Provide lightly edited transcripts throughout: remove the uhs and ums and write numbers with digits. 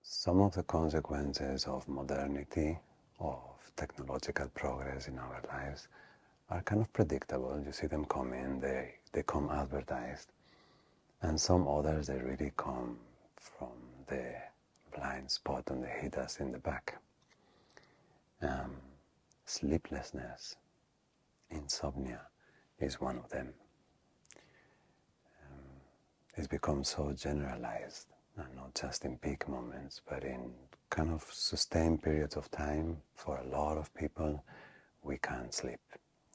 Some of the consequences of modernity, of technological progress in our lives, are kind of predictable. You see them coming, they come advertised. And some others, they really come from the blind spot and they hit us in the back. Sleeplessness, insomnia is one of them. It's become so generalized, and not just in peak moments, but in kind of sustained periods of time. For a lot of people, we can't sleep.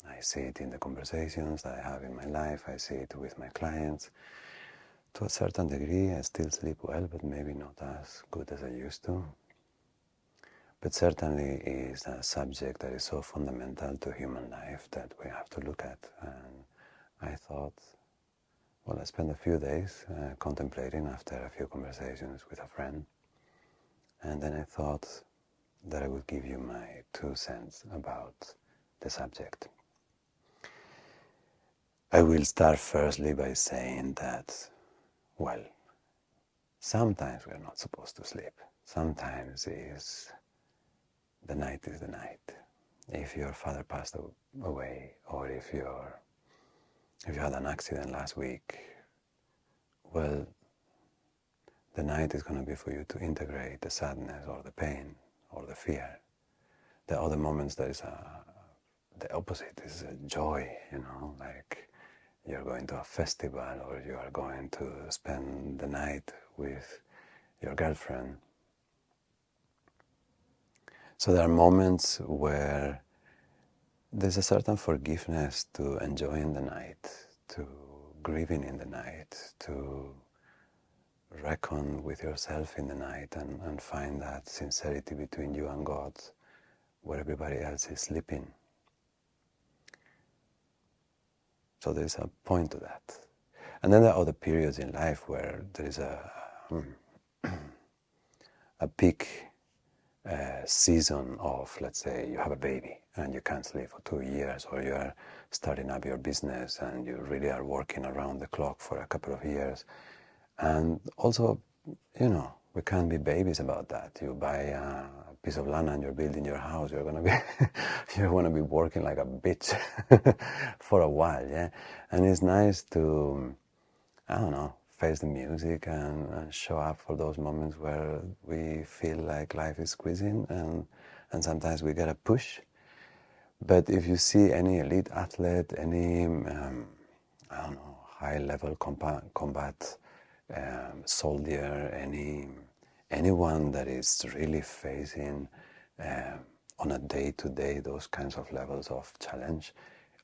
I see it in the conversations that I have in my life. I see it with my clients. To a certain degree, I still sleep well, but maybe not as good as I used to. But certainly is a subject that is so fundamental to human life that we have to look at. And I thought, well, I spent a few days contemplating after a few conversations with a friend. And then I thought that I would give you my 2 cents about the subject. I will start firstly by saying that, well, sometimes we're not supposed to sleep. Sometimes the night is the night. If your father passed away, or if you had an accident last week, well, the night is going to be for you to integrate the sadness or the pain or the fear. The other moments there is the opposite is a joy, like you're going to a festival or you are going to spend the night with your girlfriend. So there are moments where there's a certain forgiveness to enjoying the night, to grieving in the night, to reckon with yourself in the night and find that sincerity between you and God where everybody else is sleeping. So there's a point to that. And then there are other periods in life where there is a peak season of, let's say, you have a baby and you can't sleep for 2 years, or you are starting up your business and you really are working around the clock for a couple of years. And also, we can't be babies about that. You buy a piece of land and you're building your house, you're gonna be working like a bitch for a while, yeah. And it's nice to, face the music and show up for those moments where we feel like life is squeezing and sometimes we get a push. But if you see any elite athlete, any high-level combat soldier, anyone that is really facing on a day-to-day those kinds of levels of challenge,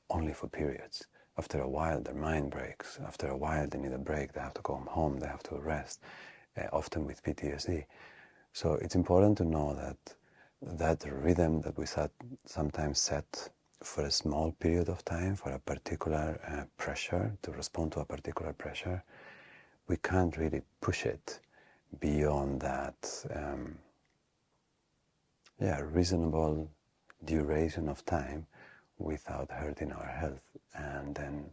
only for periods. After a while, their mind breaks. After a while, they need a break. They have to go home. They have to rest, often with PTSD. So it's important to know that rhythm that we sometimes set for a small period of time, for a particular pressure, to respond to a particular pressure, we can't really push it beyond that reasonable duration of time without hurting our health. And then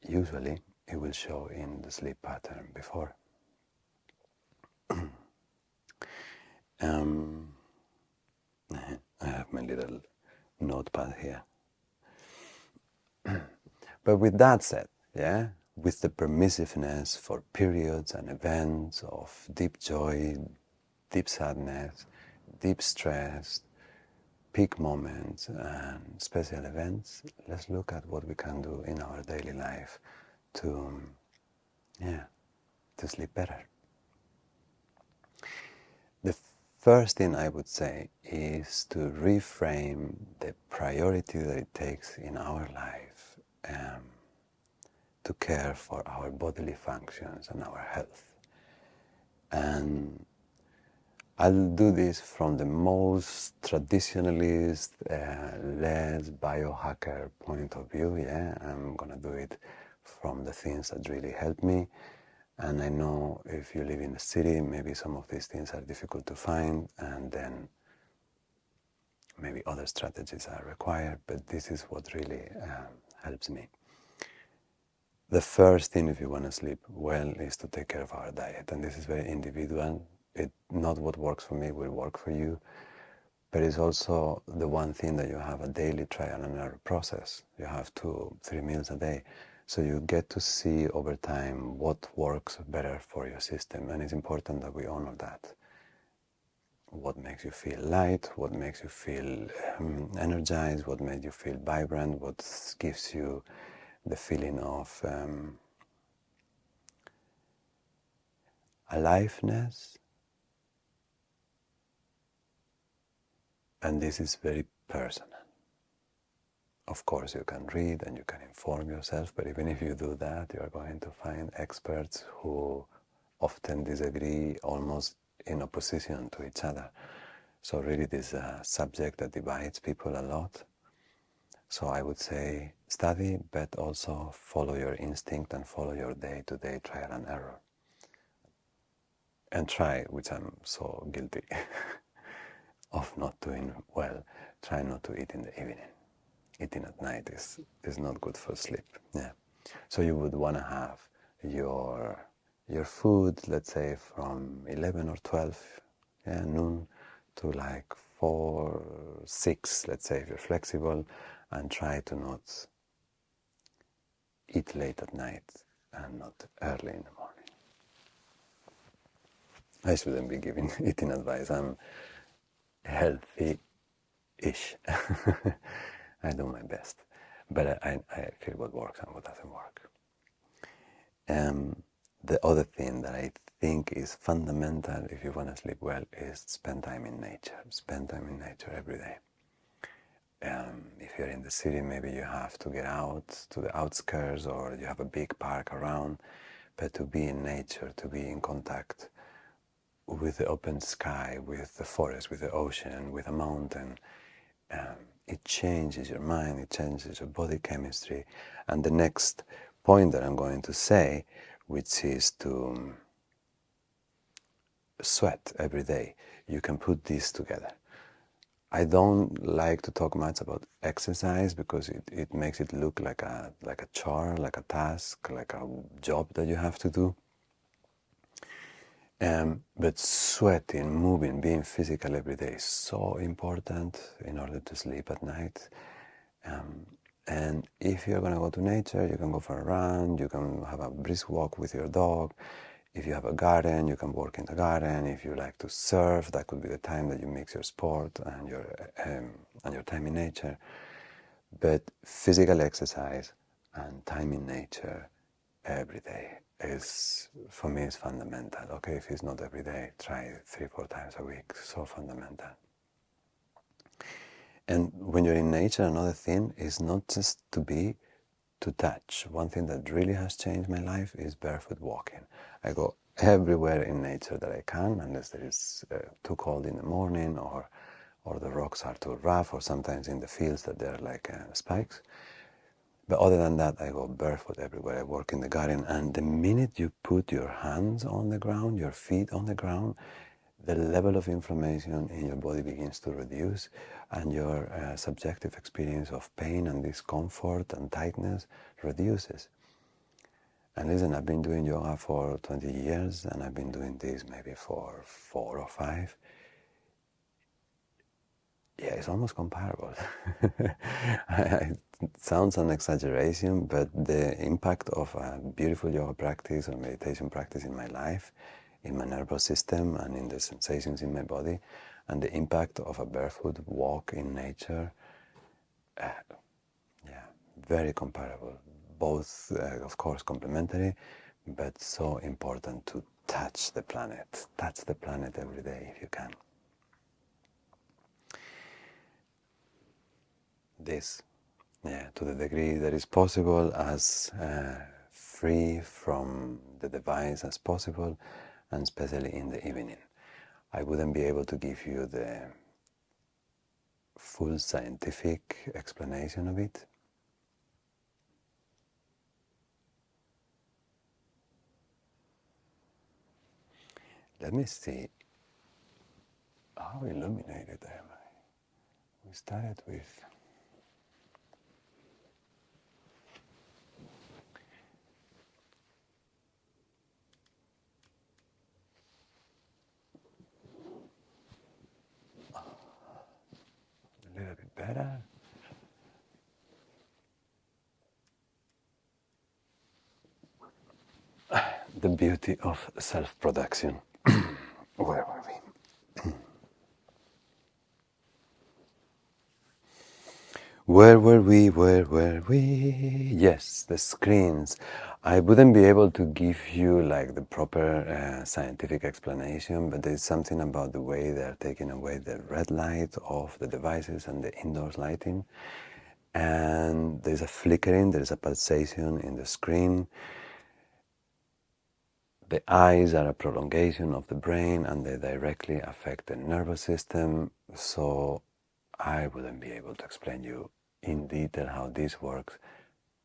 usually it will show in the sleep pattern before. I have my little notepad here. But with that said, with the permissiveness for periods and events of deep joy, deep sadness, deep stress, peak moments and special events, let's look at what we can do in our daily life to sleep better. The first thing I would say is to reframe the priority that it takes in our life to care for our bodily functions and our health. And I'll do this from the most traditionalist, less biohacker point of view. I'm gonna do it from the things that really help me. And I know if you live in the city, maybe some of these things are difficult to find, and then maybe other strategies are required, but this is what really helps me. The first thing, if you want to sleep well, is to take care of our diet. And this is very individual. not what works for me will work for you, but it's also the one thing that you have a daily trial and error process. You have 2-3 meals a day. So you get to see over time what works better for your system. And it's important that we honor that. What makes you feel light, what makes you feel energized, what makes you feel vibrant, what gives you the feeling of aliveness. And this is very personal. Of course, you can read and you can inform yourself, but even if you do that, you are going to find experts who often disagree almost in opposition to each other. So really this is a subject that divides people a lot. So I would say study, but also follow your instinct and follow your day-to-day trial and error. And try, which I'm so guilty of not doing well, try not to eat in the evening. Eating at night is not good for sleep. Yeah. So you would want to have your food, let's say from 11 or 12 noon to like 4, 6, let's say if you're flexible, and try to not eat late at night and not early in the morning. I shouldn't be giving eating advice. I'm healthy-ish. I do my best, but I feel what works and what doesn't work. The other thing that I think is fundamental if you want to sleep well is spend time in nature. Spend time in nature every day. If you're in the city, maybe you have to get out to the outskirts or you have a big park around, but to be in nature, to be in contact with the open sky, with the forest, with the ocean, with a mountain, it changes your mind, it changes your body chemistry. And the next point that I'm going to say, which is to sweat every day. You can put these together. I don't like to talk much about exercise because it makes it look like a chore, like a task, like a job that you have to do. But sweating, moving, being physical every day is so important in order to sleep at night. And if you're going to go to nature, you can go for a run, you can have a brisk walk with your dog. If you have a garden, you can work in the garden. If you like to surf, that could be the time that you mix your sport and your time in nature. But physical exercise and time in nature every day is, for me, is fundamental. Okay, if it's not every day, try 3-4 times a week. So fundamental. And when you're in nature, another thing is not just to touch. One thing that really has changed my life is barefoot walking. I go everywhere in nature that I can, unless there is too cold in the morning or the rocks are too rough, or sometimes in the fields that they're like spikes. But other than that, I go barefoot everywhere. I work in the garden, and the minute you put your hands on the ground, your feet on the ground, the level of inflammation in your body begins to reduce, and your subjective experience of pain and discomfort and tightness reduces. And listen, I've been doing yoga for 20 years, and I've been doing this maybe for 4 or 5. Yeah, it's almost comparable. It sounds an exaggeration, but the impact of a beautiful yoga practice or meditation practice in my life, in my nervous system and in the sensations in my body, and the impact of a barefoot walk in nature, very comparable. Both, of course, complementary, but so important to touch the planet. Touch the planet every day if you can. This, to the degree that is possible, as free from the device as possible, and especially in the evening. I wouldn't be able to give you the full scientific explanation of it. Let me see how illuminated am I. We started with the beauty of self-production. Where were we? Where were we? Where were we? Yes, the screens. I wouldn't be able to give you like the proper scientific explanation, but there's something about the way they're taking away the red light of the devices and the indoors lighting. And there's a flickering, there's a pulsation in the screen. The eyes are a prolongation of the brain and they directly affect the nervous system. So I wouldn't be able to explain you in detail how this works,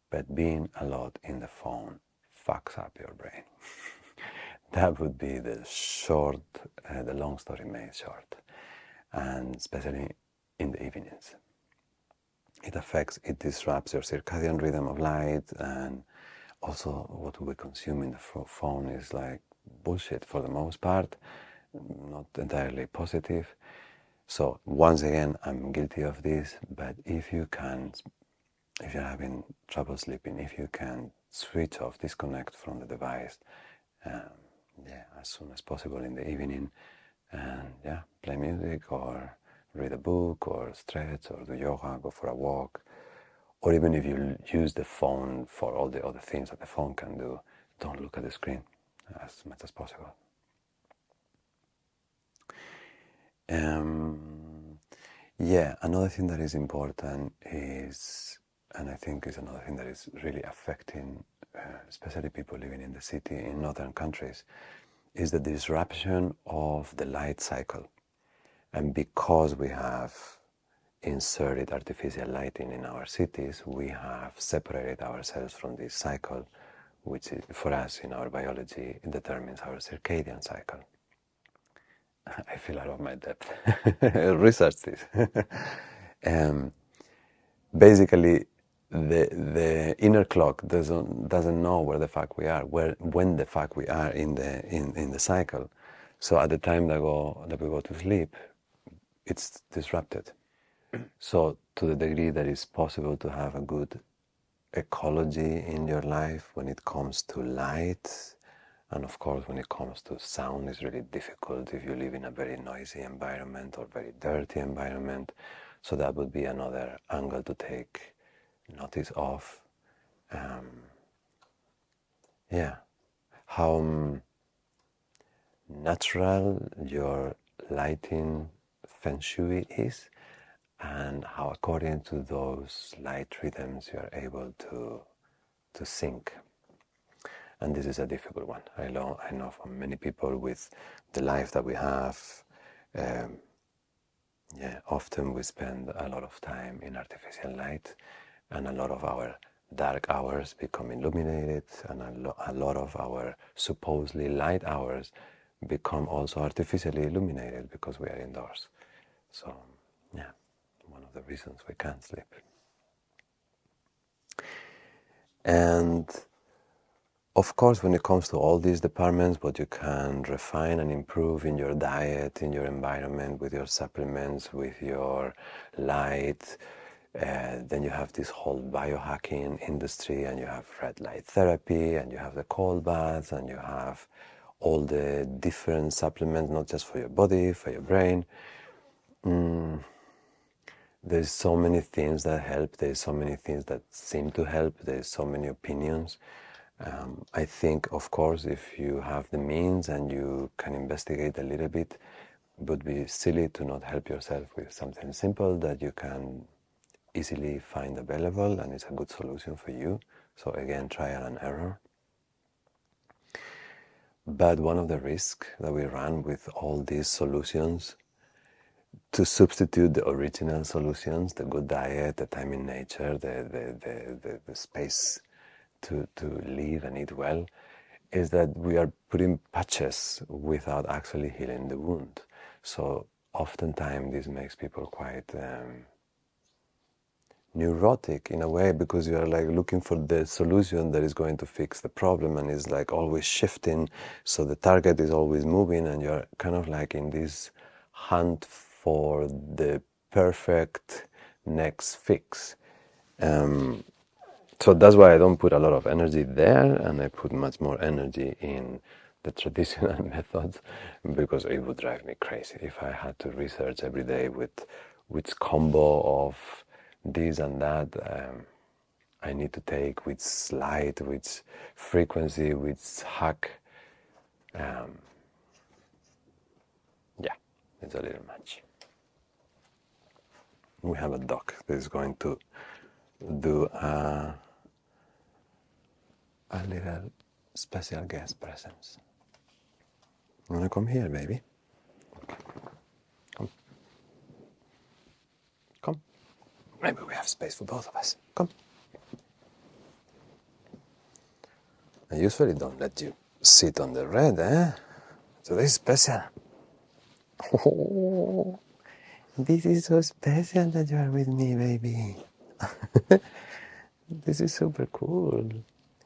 but being a lot in the phone fucks up your brain. That would be the short, the long story made short, and especially in the evenings. It disrupts your circadian rhythm of light, and also what we consume in the phone is like bullshit for the most part, not entirely positive. So once again, I'm guilty of this, but if you're having trouble sleeping, if you can switch off, disconnect from the device, as soon as possible in the evening, and play music or read a book or stretch or do yoga, go for a walk, or even if you use the phone for all the other things that the phone can do, don't look at the screen as much as possible. Another thing that is important is, and I think is another thing that is really affecting, especially people living in the city in northern countries, is the disruption of the light cycle. And because we have inserted artificial lighting in our cities, we have separated ourselves from this cycle, which is, for us in our biology, it determines our circadian cycle. I feel out of my depth. Research this. Basically, the inner clock doesn't know where the fuck we are, when the fuck we are in the cycle. So at the time that we go to sleep, it's disrupted. So to the degree that it's possible to have a good ecology in your life when it comes to light, and of course when it comes to sound, it's really difficult if you live in a very noisy environment or very dirty environment. So that would be another angle to take notice of. How natural your lighting feng shui is, and how according to those light rhythms you are able to sync. And this is a difficult one. I know for many people with the life that we have, often we spend a lot of time in artificial light, and a lot of our dark hours become illuminated, and a lot of our supposedly light hours become also artificially illuminated because we are indoors. So, one of the reasons we can't sleep. And of course, when it comes to all these departments, what you can refine and improve in your diet, in your environment, with your supplements, with your light, then you have this whole biohacking industry, and you have red light therapy, and you have the cold baths, and you have all the different supplements, not just for your body, for your brain. There's so many things that help. There's so many things that seem to help. There's so many opinions. I think, of course, if you have the means and you can investigate a little bit, it would be silly to not help yourself with something simple that you can easily find available, and it's a good solution for you. So again, trial and error. But one of the risks that we run with all these solutions to substitute the original solutions, the good diet, the time in nature, the space to live and eat well, is that we are putting patches without actually healing the wound. So oftentimes this makes people quite neurotic in a way, because you are like looking for the solution that is going to fix the problem, and is like always shifting, so the target is always moving, and you're kind of like in this hunt for the perfect next fix. So that's why I don't put a lot of energy there, and I put much more energy in the traditional methods, because it would drive me crazy if I had to research every day with which combo of this and that I need to take, which light, which frequency, which hack. Yeah, it's a little much. We have a dog that is going to do a little special guest presence. You wanna come here, baby? Come. Come. Maybe we have space for both of us. Come. I usually don't let you sit on the red, eh? So this is special. Oh, this is so special that you are with me, baby. This is super cool.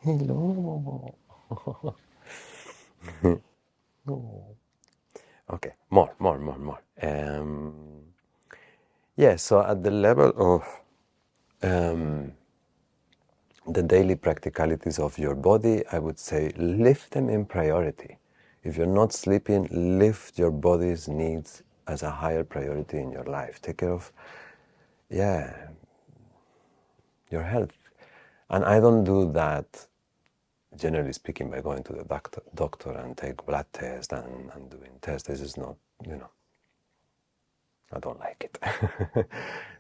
Hello. Oh. Okay, more. Yeah, so at the level of the daily practicalities of your body, I would say lift them in priority. If you're not sleeping, lift your body's needs as a higher priority in your life. Take care of, your health. And I don't do that, generally speaking, by going to the doctor and take blood tests and doing tests. This is not, I don't like it.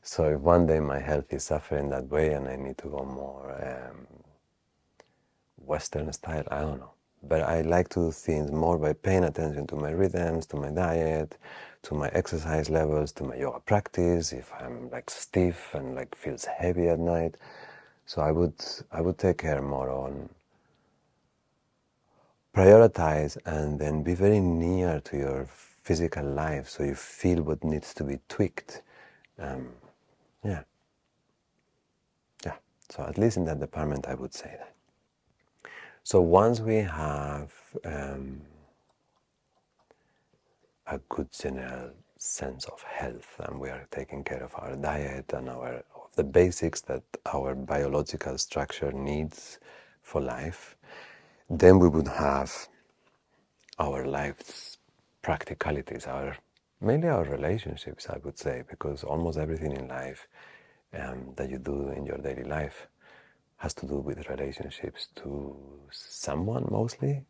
So if one day my health is suffering that way and I need to go more Western style, I don't know. But I like to do things more by paying attention to my rhythms, to my diet, to my exercise levels, to my yoga practice, if I'm like stiff and like feels heavy at night. So I would take care more on prioritize and then be very near to your physical life so you feel what needs to be tweaked. Yeah. So at least in that department I would say that. So once we have a good general sense of health and we are taking care of our diet and of the basics that our biological structure needs for life, then we would have our life's practicalities, mainly our relationships, I would say, because almost everything in life that you do in your daily life has to do with relationships to someone mostly,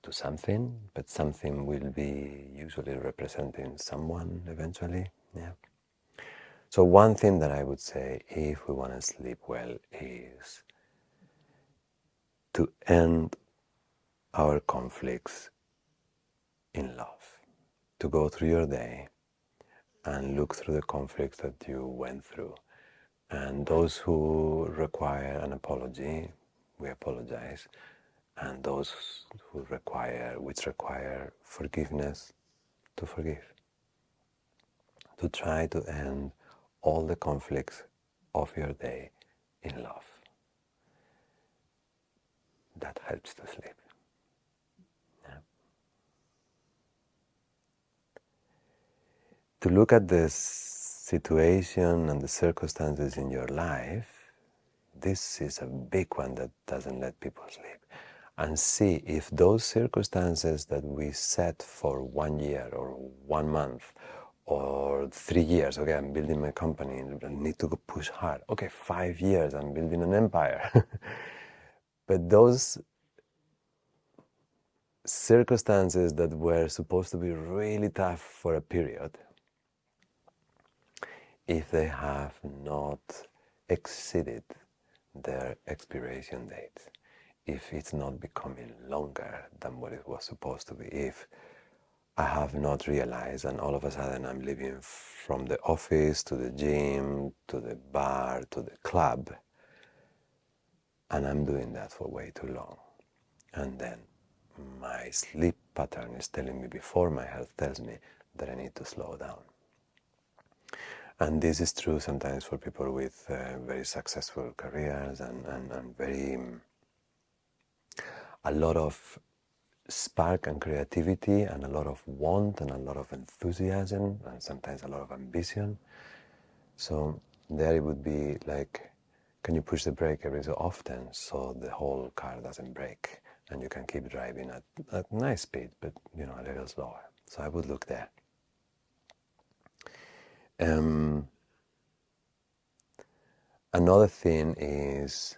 to something, but something will be usually representing someone eventually. Yeah. So one thing that I would say, if we want to sleep well, is to end our conflicts in love. To go through your day and look through the conflicts that you went through. And those who require an apology, we apologize. And those which require forgiveness, to forgive. To try to end all the conflicts of your day in love. That helps to sleep. Yeah. To look at the situation and the circumstances in your life, this is a big one that doesn't let people sleep. And see if those circumstances that we set for 1 year or 1 month or 3 years, okay, I'm building my company, I need to go push hard. Okay, 5 years, I'm building an empire. But those circumstances that were supposed to be really tough for a period, if they have not exceeded their expiration date, if it's not becoming longer than what it was supposed to be, if I have not realized and all of a sudden I'm living from the office to the gym, to the bar, to the club, and I'm doing that for way too long. And then my sleep pattern is telling me before my health tells me that I need to slow down. And this is true sometimes for people with very successful careers and a lot of spark and creativity and a lot of want and a lot of enthusiasm and sometimes a lot of ambition. So There it would be like, can you push the brake every so often so the whole car doesn't break and you can keep driving at nice speed, but a little slower. So I would look there. Another thing is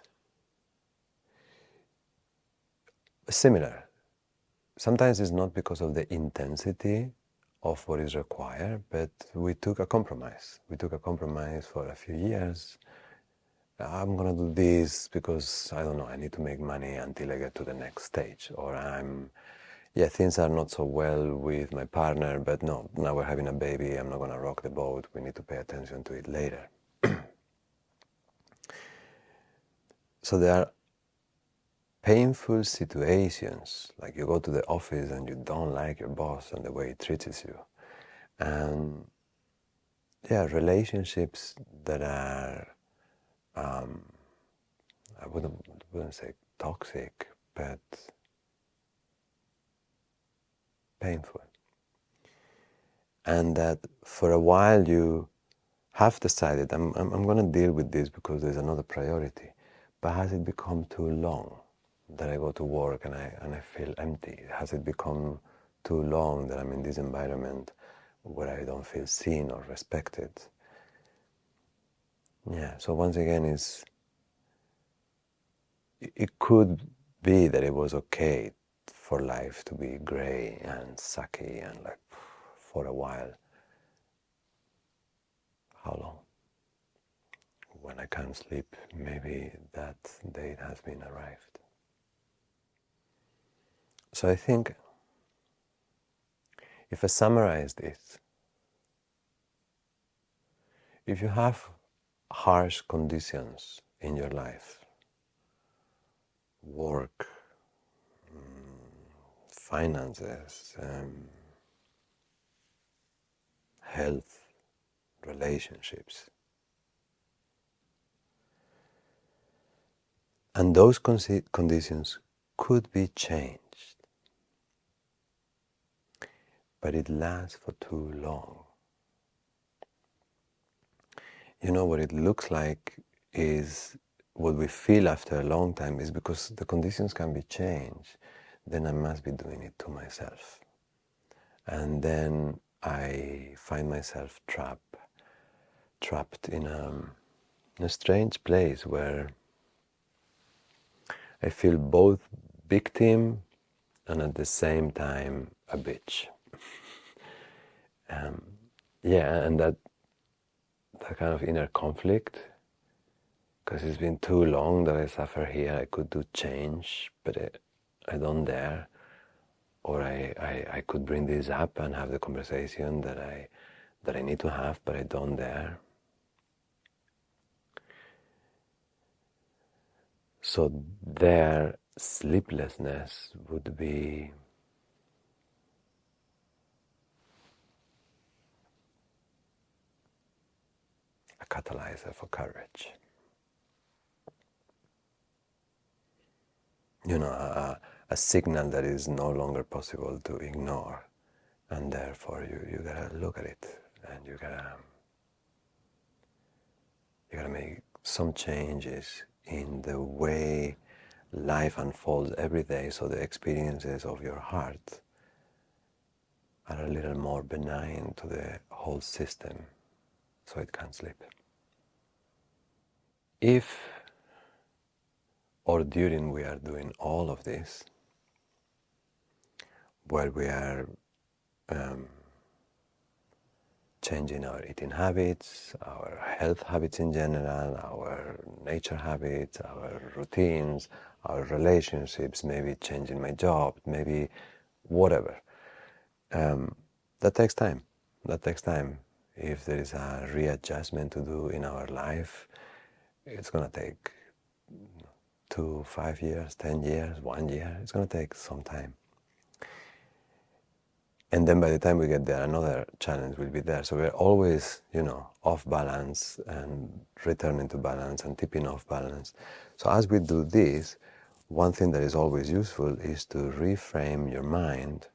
similar. Sometimes it's not because of the intensity of what is required, but we took a compromise. We took a compromise for a few years. I'm going to do this because, I don't know, I need to make money until I get to the next stage. Or things are not so well with my partner, but no, now we're having a baby, I'm not going to rock the boat, we need to pay attention to it later. So there are painful situations, like you go to the office and you don't like your boss and the way he treats you. And relationships that are, I wouldn't say toxic, but painful. And that for a while you have decided, I'm going to deal with this because there's another priority. But has it become too long that I go to work and I feel empty? Has it become too long that I'm in this environment where I don't feel seen or respected? Yeah, so once again, it could be that it was okay for life to be gray and sucky and like for a while. How long? When I can't sleep, maybe that date has been arrived. So I think if I summarize this, if you have harsh conditions in your life, work, finances, health, relationships, and those conditions could be changed, but it lasts for too long. What it looks like is what we feel after a long time is because the conditions can be changed, then I must be doing it to myself. And then I find myself trapped in a strange place where I feel both victim and at the same time a bitch. And that kind of inner conflict, because it's been too long that I suffer here. I could do change, but I don't dare. Or I could bring this up and have the conversation that I need to have, but I don't dare. So their sleeplessness would be a catalyzer for courage. A signal that is no longer possible to ignore, and therefore you gotta look at it, and you gotta make some changes in the way life unfolds every day, so the experiences of your heart are a little more benign to the whole system, so it can sleep. If or during we are doing all of this, where we are changing our eating habits, our health habits in general, our nature habits, our routines, our relationships, maybe changing my job, maybe whatever. That takes time. That takes time. If there is a readjustment to do in our life, it's going to take 2, 5 years, 10 years, 1 year. It's going to take some time. And then by the time we get there, another challenge will be there. So we're always, off balance and returning to balance and tipping off balance. So as we do this, one thing that is always useful is to reframe your mind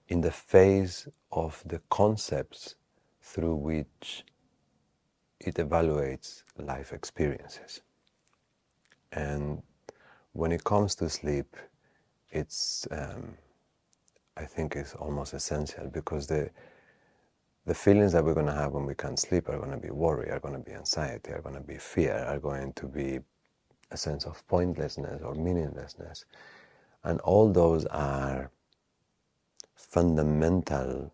in the face of the concepts through which it evaluates life experiences. And when it comes to sleep, it's I think it's almost essential, because the feelings that we're going to have when we can't sleep are going to be worry, are going to be anxiety, are going to be fear, are going to be a sense of pointlessness or meaninglessness. And all those are fundamental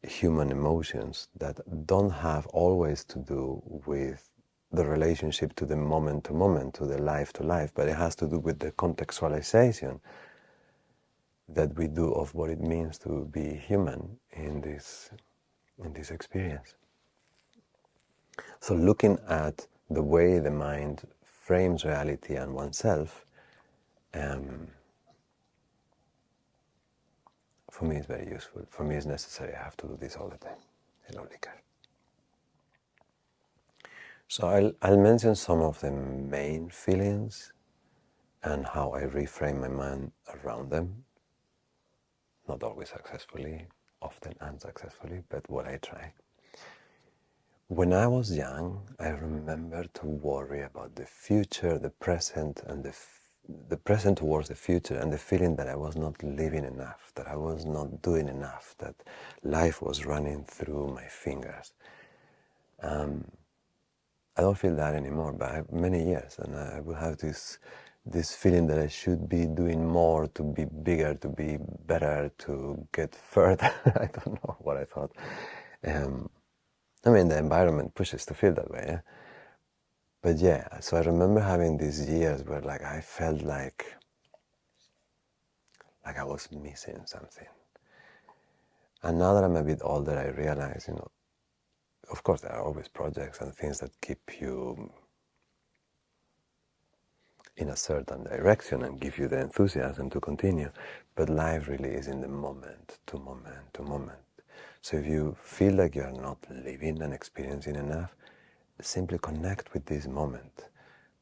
human emotions that don't have always to do with the relationship to the moment to moment, to the life to life, but it has to do with the contextualization that we do of what it means to be human in this experience. So looking at the way the mind frames reality and oneself, for me is very useful. For me it's necessary. I have to do this all the time. Hello, Licker. So I'll mention some of the main feelings and how I reframe my mind around them. Not always successfully, often unsuccessfully, but what I try. When I was young, I remember to worry about the future, the present, and the present towards the future, and the feeling that I was not living enough, that I was not doing enough, that life was running through my fingers. I don't feel that anymore, but I have many years, and I will have this feeling that I should be doing more, to be bigger, to be better, to get further. I don't know what I thought. I mean, the environment pushes to feel that way, yeah? But yeah, so I remember having these years where I felt like I was missing something. And now that I'm a bit older, I realize, of course there are always projects and things that keep you in a certain direction and give you the enthusiasm to continue. But life really is in the moment to moment to moment. So if you feel like you are not living and experiencing enough, simply connect with this moment.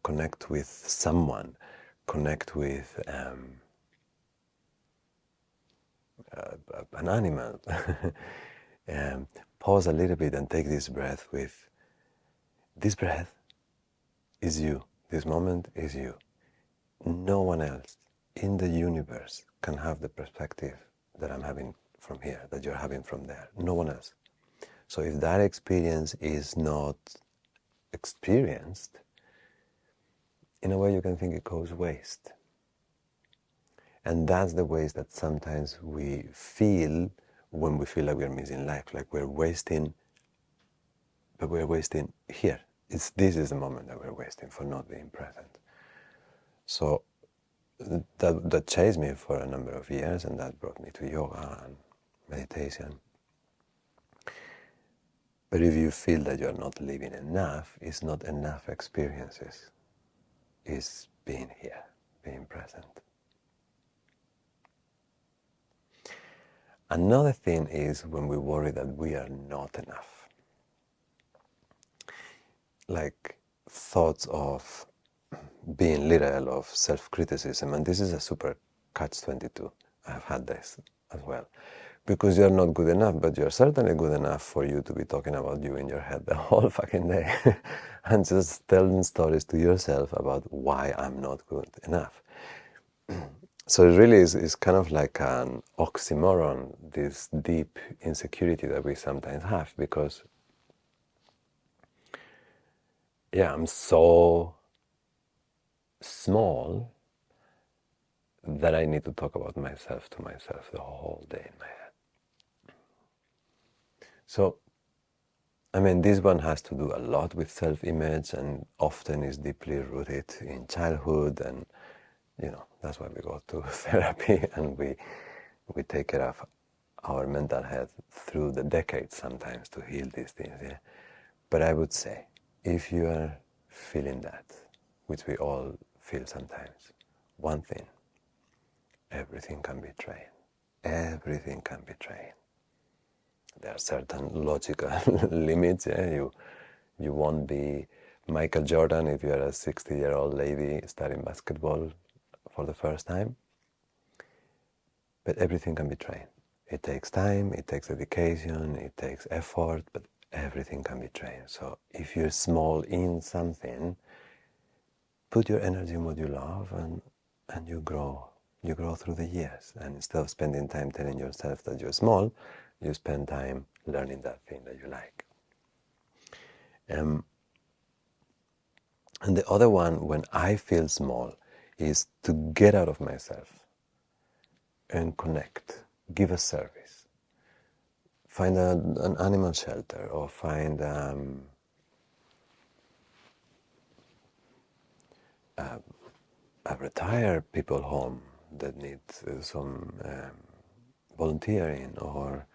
Connect with someone. Connect with an animal. Pause a little bit and take this breath with, this breath is you. This moment is you. No one else in the universe can have the perspective that I'm having from here, that you're having from there. No one else. So if that experience is not experienced, in a way you can think it goes waste. And that's the waste that sometimes we feel when we feel like we're missing life, like we're wasting, but we're wasting here. This is the moment that we're wasting for not being present. So that chased me for a number of years, and that brought me to yoga and meditation. But if you feel that you're not living enough, it's not enough experiences. It's being here, being present. Another thing is when we worry that we are not enough. Like thoughts of being little, of self-criticism, and this is a super catch-22. I have had this as well. Because you're not good enough, but you're certainly good enough for you to be talking about you in your head the whole fucking day and just telling stories to yourself about why I'm not good enough. So it really is kind of like an oxymoron, this deep insecurity that we sometimes have, because I'm so small that I need to talk about myself to myself the whole day in my head. So, I mean, this one has to do a lot with self-image, and often is deeply rooted in childhood, and that's why we go to therapy and we take care of our mental health through the decades sometimes to heal these things. Yeah? But I would say, if you are feeling that, which we all feel sometimes, one thing, everything can be trained. Everything can be trained. There are certain logical limits. Yeah? You won't be Michael Jordan if you're a 60-year-old lady studying basketball for the first time. But everything can be trained. It takes time, it takes dedication, it takes effort, but everything can be trained. So if you're small in something, put your energy in what you love, and you grow. You grow through the years. And instead of spending time telling yourself that you're small, you spend time learning that thing that you like. And the other one, when I feel small, is to get out of myself and connect, give a service. Find an animal shelter, or find a retired people home that needs some volunteering, or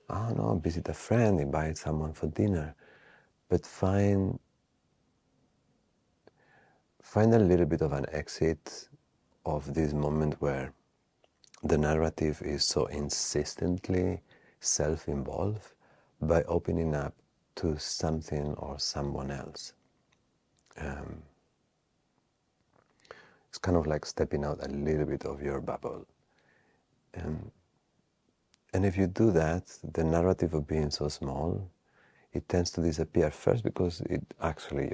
I don't know, visit a friend, invite someone for dinner. But find a little bit of an exit of this moment where the narrative is so insistently self-involved, by opening up to something or someone else. It's kind of like stepping out a little bit of your bubble. And if you do that, the narrative of being so small, it tends to disappear. First, because you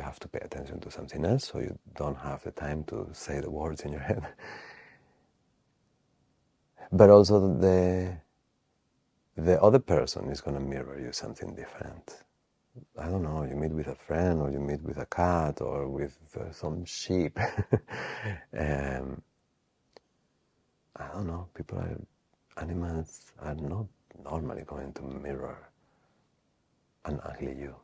have to pay attention to something else, so you don't have the time to say the words in your head. But also the other person is going to mirror you something different. I don't know, you meet with a friend, or you meet with a cat, or with some sheep. I don't know, animals are not normally going to mirror an ugly you.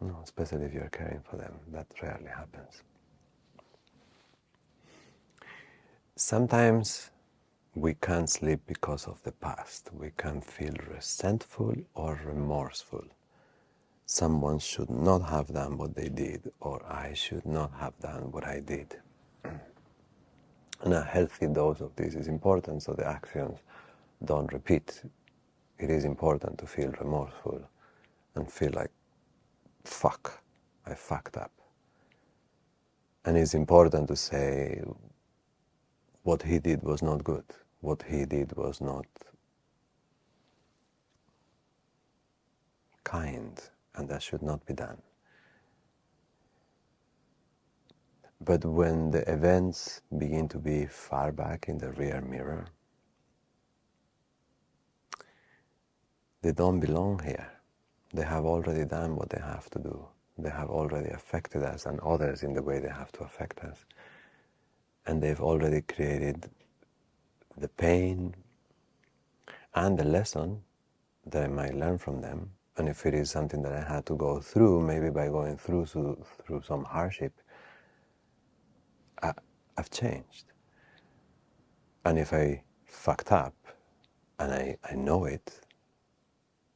No, especially if you're caring for them. That rarely happens. Sometimes we can't sleep because of the past. We can feel resentful or remorseful. Someone should not have done what they did, or I should not have done what I did. And a healthy dose of this is important, so the actions don't repeat. It is important to feel remorseful and feel like, fuck, I fucked up. And it's important to say, what he did was not good. What he did was not kind, and that should not be done. But when the events begin to be far back in the rear mirror, they don't belong here. They have already done what they have to do. They have already affected us and others in the way they have to affect us. And they've already created the pain and the lesson that I might learn from them. And if it is something that I had to go through, maybe by going through some hardship, I've changed. And if I fucked up and I know it,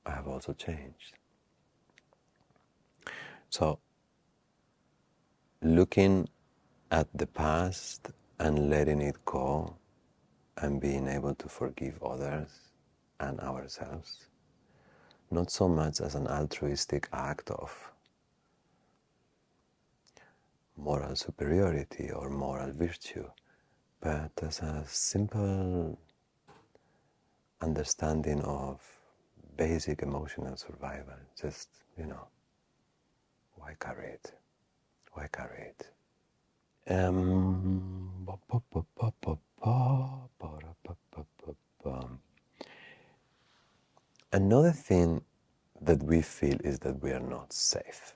I have also changed. So looking at the past and letting it go, and being able to forgive others and ourselves, not so much as an altruistic act of moral superiority or moral virtue, but as a simple understanding of basic emotional survival. Just, why carry it? Why carry it? Another thing that we feel is that we are not safe.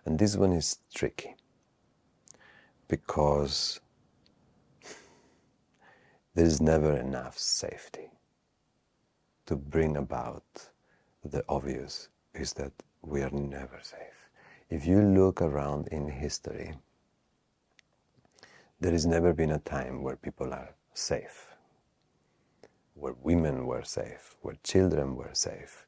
And this one is tricky, because there is never enough safety. To bring about the obvious is that we are never safe. If you look around in history, there has never been a time where people are safe, where women were safe, where children were safe.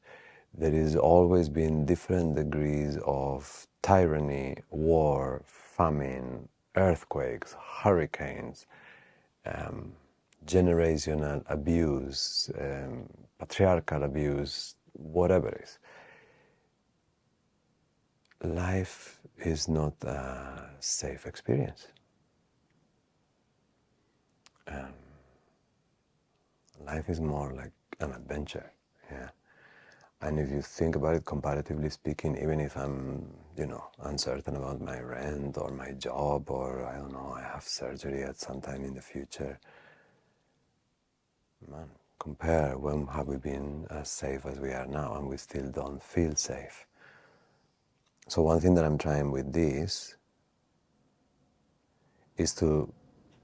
There has always been different degrees of tyranny, war, famine, earthquakes, hurricanes, generational abuse, patriarchal abuse, whatever it is. Life is not a safe experience. life is more like an adventure, yeah. And if you think about it, comparatively speaking, even if I'm, uncertain about my rent or my job, or I don't know, I have surgery at some time in the future, man, compare when have we been as safe as we are now, and we still don't feel safe. So one thing that I'm trying with this is to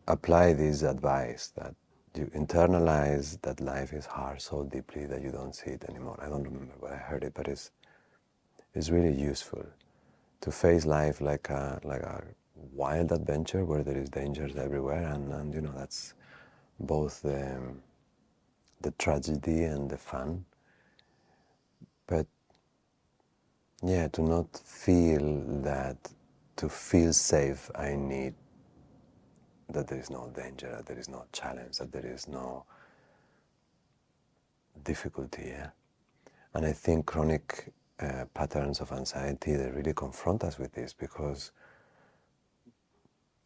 apply this advice that you internalize that life is hard so deeply that you don't see it anymore. I don't remember where I heard it, but it's really useful to face life like a wild adventure where there is dangers everywhere, and that's both the tragedy and the fun. But yeah, to not feel that to feel safe I need that there is no danger, that there is no challenge, that there is no difficulty, yeah? And I think chronic patterns of anxiety, they really confront us with this, because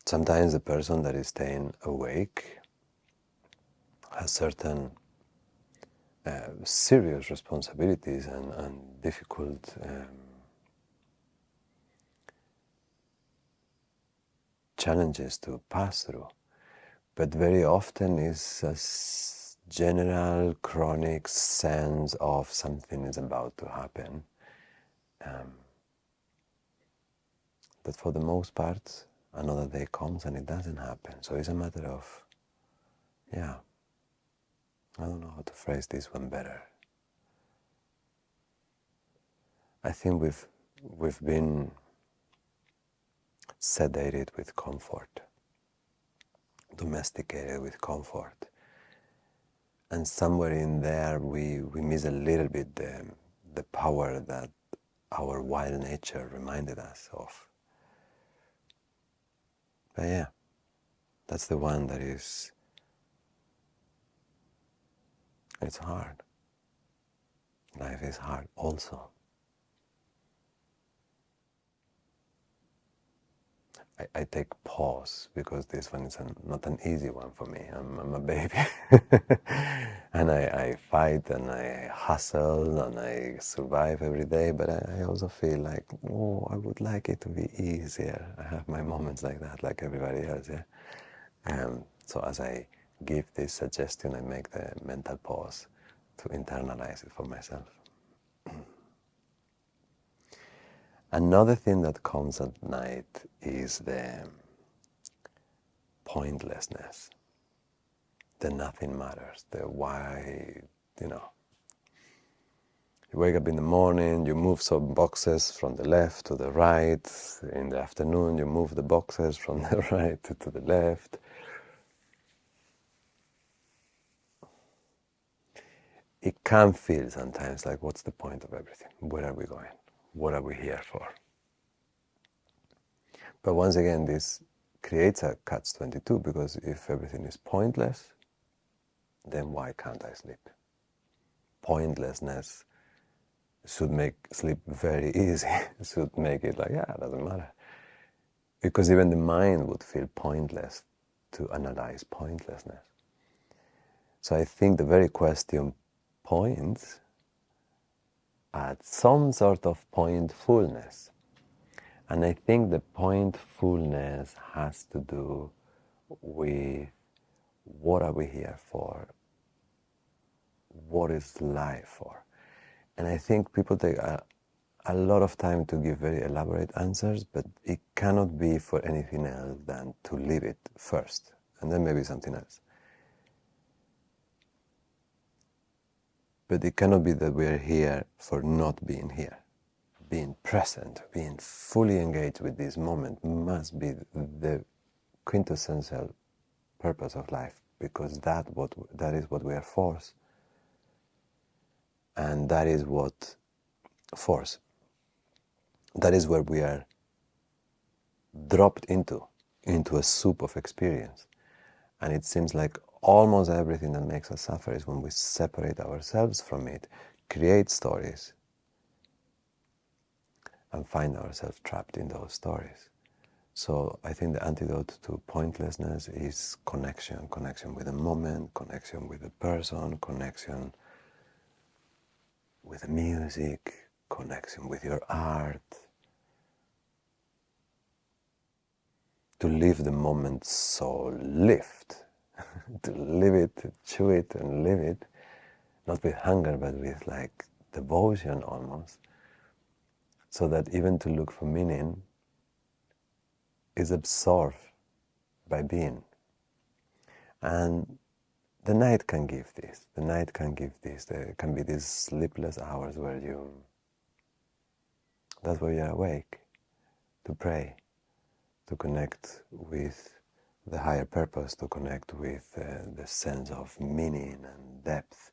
sometimes the person that is staying awake has certain serious responsibilities and difficult challenges to pass through. But very often is a general chronic sense of something is about to happen. That for the most part, another day comes and it doesn't happen. So it's a matter of, yeah, I don't know how to phrase this one better. I think we've been sedated with comfort, domesticated with comfort. And somewhere in there we miss a little bit the power that our wild nature reminded us of. But yeah, that's the one that is, it's hard. Life is hard also. I take pause because this one is not an easy one for me. I'm a baby. And I fight and I hustle and I survive every day, but I also feel like, oh, I would like it to be easier. I have my moments like that, like everybody else, yeah. So as I give this suggestion, I make the mental pause to internalize it for myself. Another thing that comes at night is the pointlessness, the nothing matters, the why, you wake up in the morning, you move some boxes from the left to the right, in the afternoon you move the boxes from the right to the left. It can feel sometimes like, what's the point of everything? Where are we going? What are we here for? But once again, this creates a catch-22, because if everything is pointless, then why can't I sleep? Pointlessness should make sleep very easy. It should make it like, yeah, it doesn't matter. Because even the mind would feel pointless to analyze pointlessness. So I think the very question points at some sort of pointfulness. And I think the pointfulness has to do with what are we here for? What is life for? And I think people take a lot of time to give very elaborate answers, but it cannot be for anything else than to live it first, and then maybe something else. But it cannot be that we are here for not being here. Being present, being fully engaged with this moment must be the quintessential purpose of life, because that is what we are for. And that is what force. That is where we are dropped into a soup of experience. And it seems like almost everything that makes us suffer is when we separate ourselves from it, create stories, and find ourselves trapped in those stories. So I think the antidote to pointlessness is connection, connection with the moment, connection with the person, connection with the music, connection with your art. To live the moment so lived, to live it, to chew it and live it, not with hunger but with like devotion almost, so that even to look for meaning is absorbed by being. And the night can give this, the night can give this. There can be these sleepless hours where that's where you're awake, to pray, to connect with the higher purpose, to connect with the sense of meaning and depth.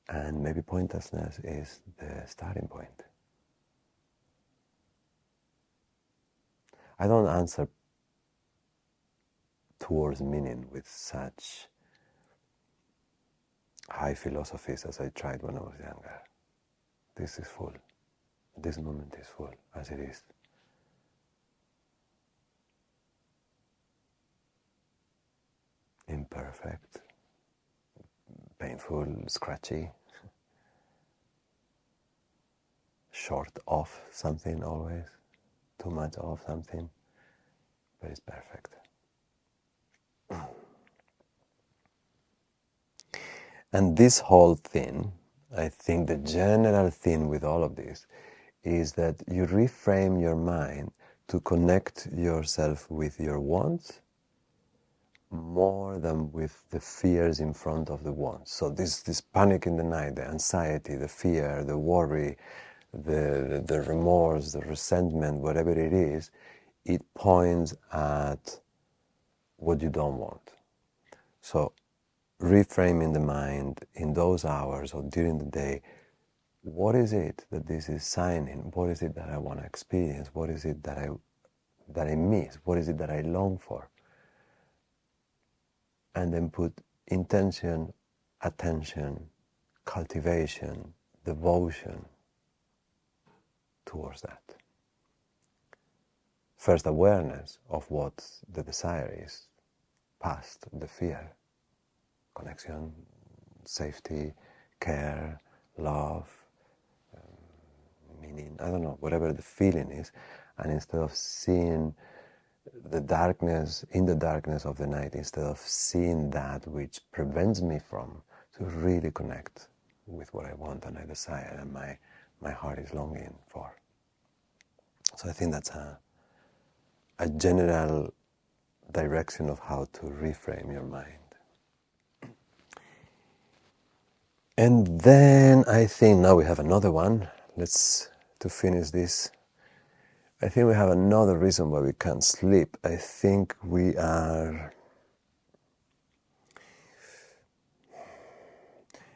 And maybe pointlessness is the starting point. I don't answer towards meaning with such high philosophies as I tried when I was younger. This is full. This moment is full, as it is. Imperfect, painful, scratchy, short of something always, too much of something, but it's perfect. And this whole thing, I think the general thing with all of this is that you reframe your mind to connect yourself with your wants more than with the fears in front of the wants. So this panic in the night, the anxiety, the fear, the worry, the remorse, the resentment, whatever it is, it points at what you don't want. So reframing the mind in those hours or during the day, what is it that this is signing? What is it that I want to experience? What is it that I miss? What is it that I long for? And then put intention, attention, cultivation, devotion towards that. First, awareness of what the desire is, past the fear, connection, safety, care, love, meaning, I don't know, whatever the feeling is. And instead of seeing the darkness, in the darkness of the night, instead of seeing that which prevents me from to really connect with what I want and I desire and my heart is longing for. So I think that's a general direction of how to reframe your mind. And then I think now we have another one. To finish this. I think we have another reason why we can't sleep. I think we are,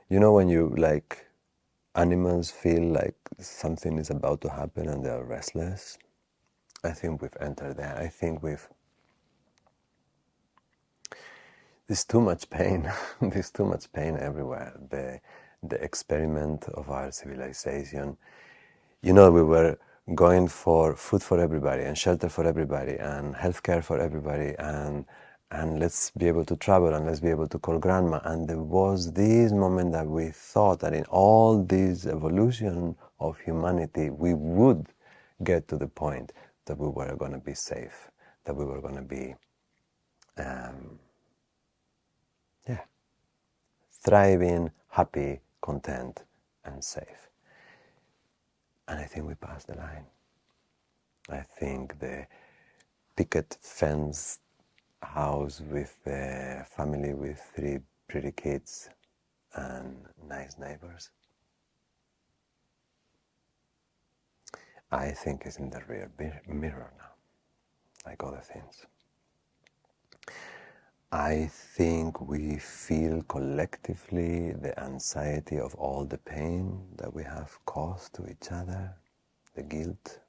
you know, when you like animals feel like something is about to happen and they are restless. I think we've entered there. I think there's too much pain. There's too much pain everywhere. The experiment of our civilization. You know, we were going for food for everybody and shelter for everybody and healthcare for everybody and let's be able to travel and let's be able to call grandma. And there was this moment that we thought that in all this evolution of humanity, we would get to the point that we were going to be safe, that we were going to be thriving, happy, content, and safe. And I think we passed the line. I think the picket fence house with the family with 3 pretty kids and nice neighbors, I think is in the rear mirror now, like other things. I think we feel collectively the anxiety of all the pain that we have caused to each other, the guilt.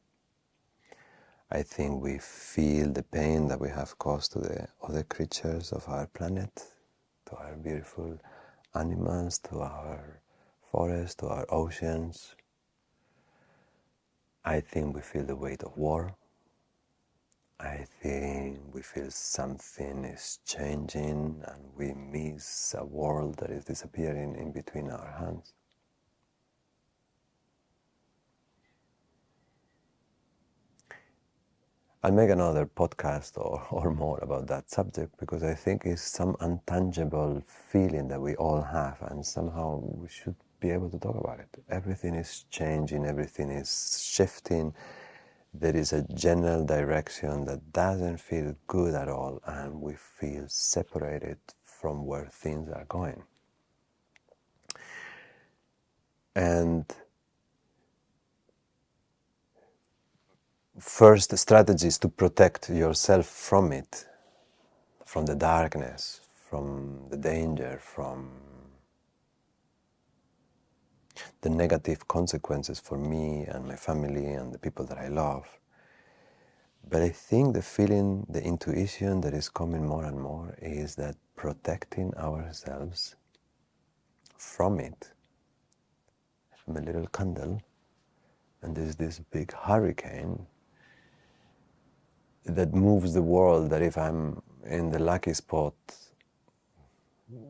I think we feel the pain that we have caused to the other creatures of our planet, to our beautiful animals, to our forests, to our oceans. I think we feel the weight of war. I think we feel something is changing and we miss a world that is disappearing in between our hands. I'll make another podcast or more about that subject because I think it's some untangible feeling that we all have and somehow we should be able to talk about it. Everything is changing, everything is shifting. There is a general direction that doesn't feel good at all and we feel separated from where things are going. And first strategy is to protect yourself from it, from the darkness, from the danger, from the negative consequences for me and my family and the people that I love. But I think the feeling, the intuition that is coming more and more is that protecting ourselves from it. I'm a little candle and there's this big hurricane that moves the world, that if I'm in the lucky spot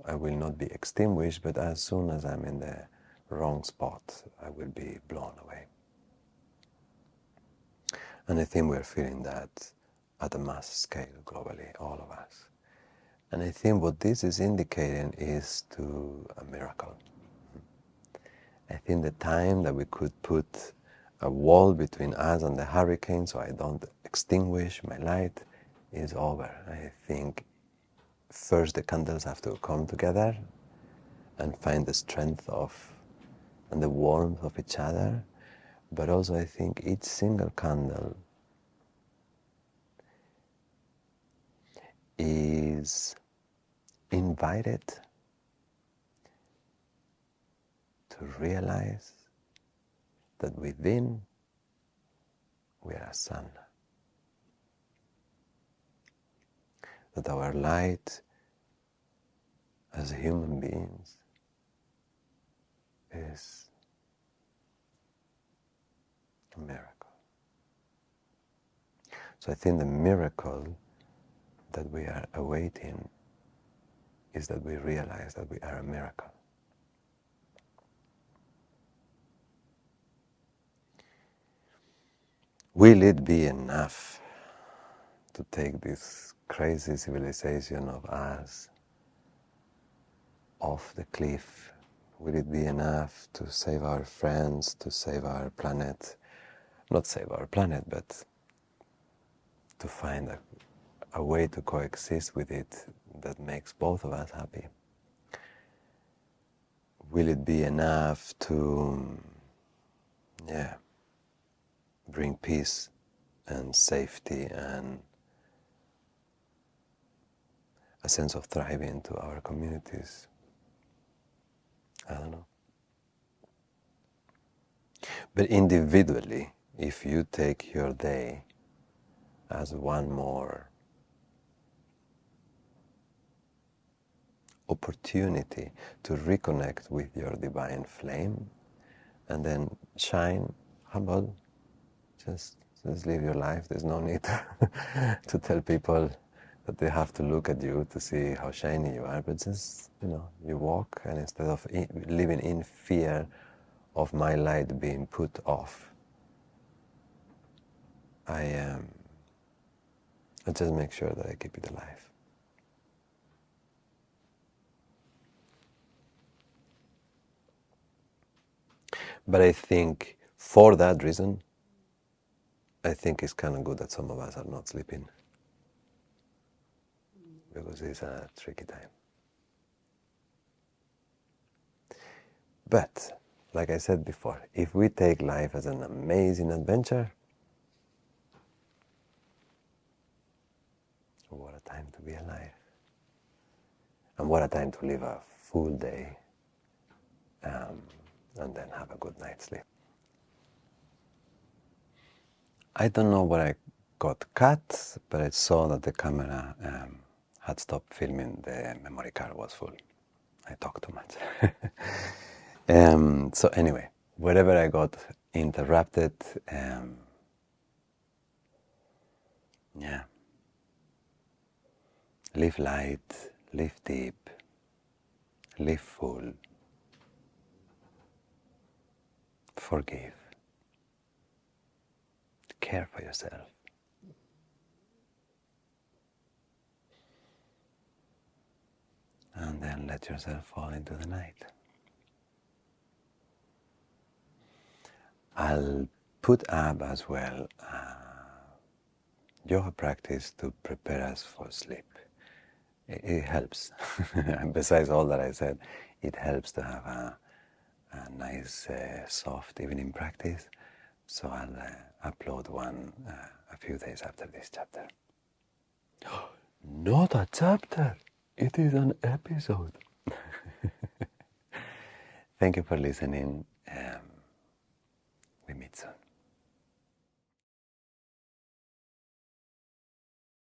I will not be extinguished, but as soon as I'm in the wrong spot I will be blown away. And I think we're feeling that at a mass scale globally, all of us. And I think what this is indicating is to a miracle. I think the time that we could put a wall between us and the hurricane so I don't extinguish my light is over. I think first the candles have to come together and find the strength of and the warmth of each other, but also I think each single candle is invited to realize that within we are a sun, that our light as human beings is a miracle. So I think the miracle that we are awaiting is that we realize that we are a miracle. Will it be enough to take this crazy civilization of us off the cliff? Will it be enough to save our friends, to save our planet? Not save our planet, but to find a way to coexist with it that makes both of us happy. Will it be enough to, bring peace and safety and a sense of thriving to our communities? I don't know. But individually, if you take your day as one more opportunity to reconnect with your divine flame and then shine, humble, just live your life. There's no need to tell people that they have to look at you to see how shiny you are, but just, you walk, and instead of living in fear of my light being put off, I just make sure that I keep it alive. But I think for that reason, I think it's kind of good that some of us are not sleeping, because it's a tricky time. But, like I said before, if we take life as an amazing adventure, what a time to be alive. And what a time to live a full day and then have a good night's sleep. I don't know where I got cut, but I saw that the camera had stopped filming. The memory card was full. I talked too much. So anyway, wherever I got interrupted, Yeah. Live light, live deep, live full, forgive, care for yourself. And then let yourself fall into the night. I'll put up as well yoga practice to prepare us for sleep. It helps. And besides all that I said, it helps to have a nice, soft evening practice. So I'll upload one a few days after this chapter. Not a chapter! It is an episode! Thank you for listening.